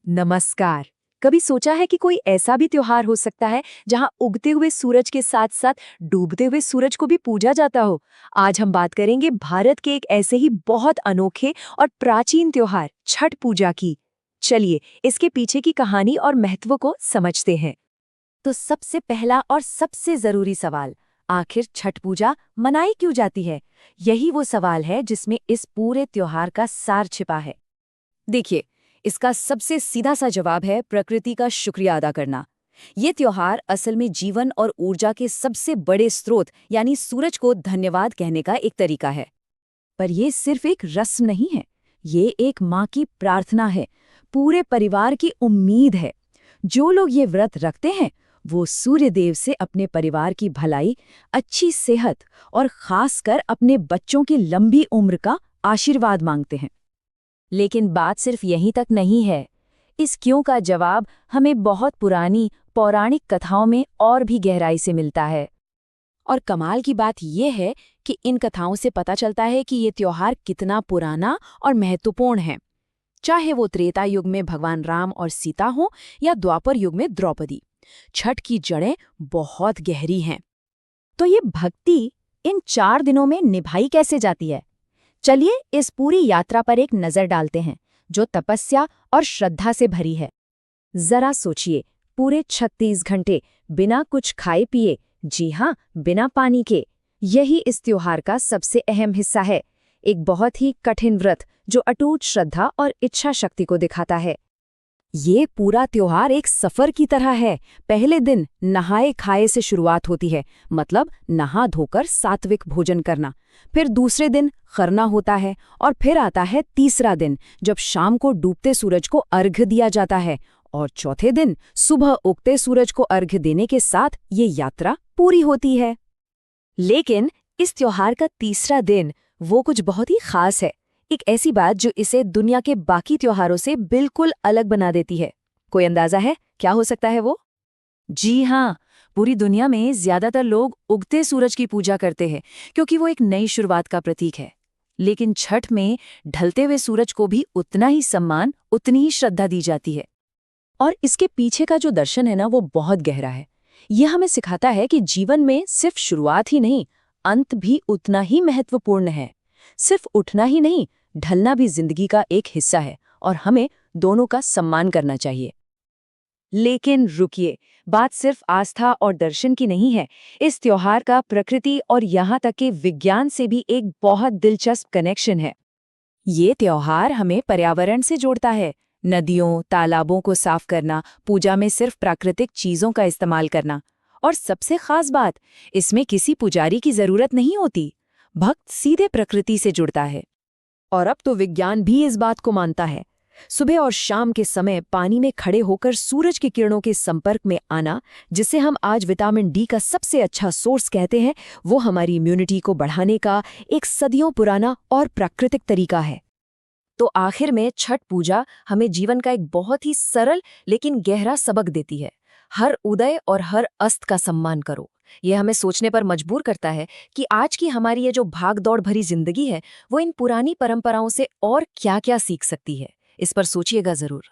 नमस्कार। कभी सोचा है कि कोई ऐसा भी त्योहार हो सकता है जहां उगते हुए सूरज के साथ साथ डूबते हुए सूरज को भी पूजा जाता हो? आज हम बात करेंगे भारत के एक ऐसे ही बहुत अनोखे और प्राचीन त्योहार छठ पूजा की। चलिए इसके पीछे की कहानी और महत्व को समझते हैं। तो सबसे पहला और सबसे जरूरी सवाल, आखिर छठ पूजा मनाई क्यों जाती है? यही वो सवाल है जिसमें इस पूरे त्योहार का सार छिपा है। देखिए, इसका सबसे सीधा सा जवाब है प्रकृति का शुक्रिया अदा करना। ये त्योहार असल में जीवन और ऊर्जा के सबसे बड़े स्रोत यानी सूरज को धन्यवाद कहने का एक तरीका है। पर ये सिर्फ एक रस्म नहीं है, ये एक माँ की प्रार्थना है, पूरे परिवार की उम्मीद है। जो लोग ये व्रत रखते हैं वो सूर्य देव से अपने परिवार की भलाई, अच्छी सेहत और खासकर अपने बच्चों की लंबी उम्र का आशीर्वाद मांगते हैं। लेकिन बात सिर्फ यहीं तक नहीं है। इस क्यों का जवाब हमें बहुत पुरानी पौराणिक कथाओं में और भी गहराई से मिलता है। और कमाल की बात यह है कि इन कथाओं से पता चलता है कि ये त्योहार कितना पुराना और महत्वपूर्ण है। चाहे वो त्रेता युग में भगवान राम और सीता हो या द्वापर युग में द्रौपदी, छठ की जड़ें बहुत गहरी हैं। तो ये भक्ति इन 4 दिनों में निभाई कैसे जाती है? चलिए इस पूरी यात्रा पर एक नजर डालते हैं जो तपस्या और श्रद्धा से भरी है। जरा सोचिए, पूरे 36 घंटे बिना कुछ खाए पिए, जी हाँ, बिना पानी के। यही इस त्योहार का सबसे अहम हिस्सा है। एक बहुत ही कठिन व्रत जो अटूट श्रद्धा और इच्छा शक्ति को दिखाता है। ये पूरा त्योहार एक सफर की तरह है। पहले दिन नहाए खाए से शुरुआत होती है, मतलब नहा धोकर सात्विक भोजन करना। फिर दूसरे दिन खरना होता है और फिर आता है तीसरा दिन, जब शाम को डूबते सूरज को अर्घ्य दिया जाता है। और चौथे दिन सुबह उगते सूरज को अर्घ्य देने के साथ ये यात्रा पूरी होती है। लेकिन इस त्योहार का तीसरा दिन वो कुछ बहुत ही खास है। एक ऐसी बात जो इसे दुनिया के बाकी त्योहारों से बिल्कुल अलग बना देती है। कोई अंदाजा है क्या हो सकता है वो? जी हाँ, पूरी दुनिया में ज्यादातर लोग उगते सूरज की पूजा करते हैं क्योंकि वो एक नई शुरुआत का प्रतीक है। लेकिन छठ में ढलते हुए सूरज को भी उतना ही सम्मान, उतनी ही श्रद्धा दी जाती है। और इसके पीछे का जो दर्शन है ना, वो बहुत गहरा है। यह हमें सिखाता है कि जीवन में सिर्फ शुरुआत ही नहीं, अंत भी उतना ही महत्वपूर्ण है। सिर्फ उठना ही नहीं, ढलना भी जिंदगी का एक हिस्सा है और हमें दोनों का सम्मान करना चाहिए। लेकिन रुकिए, बात सिर्फ आस्था और दर्शन की नहीं है। इस त्योहार का प्रकृति और यहाँ तक कि विज्ञान से भी एक बहुत दिलचस्प कनेक्शन है। ये त्योहार हमें पर्यावरण से जोड़ता है। नदियों, तालाबों को साफ करना, पूजा में सिर्फ प्राकृतिक चीजों का इस्तेमाल करना। और सबसे खास बात, इसमें किसी पुजारी की जरूरत नहीं होती। भक्त सीधे प्रकृति से जुड़ता है। और अब तो विज्ञान भी इस बात को मानता है। सुबह और शाम के समय पानी में खड़े होकर सूरज की किरणों के संपर्क में आना, जिसे हम आज विटामिन डी का सबसे अच्छा सोर्स कहते हैं, वो हमारी इम्यूनिटी को बढ़ाने का एक सदियों पुराना और प्राकृतिक तरीका है। तो आखिर में छठ पूजा हमें जीवन का एक बहुत ही सरल लेकिन गहरा सबक देती है। हर उदय और हर अस्त का सम्मान करो। यह हमें सोचने पर मजबूर करता है कि आज की हमारी ये जो भाग दौड़ भरी जिंदगी है, वो इन पुरानी परंपराओं से और क्या-क्या सीख सकती है। इस पर सोचिएगा जरूर।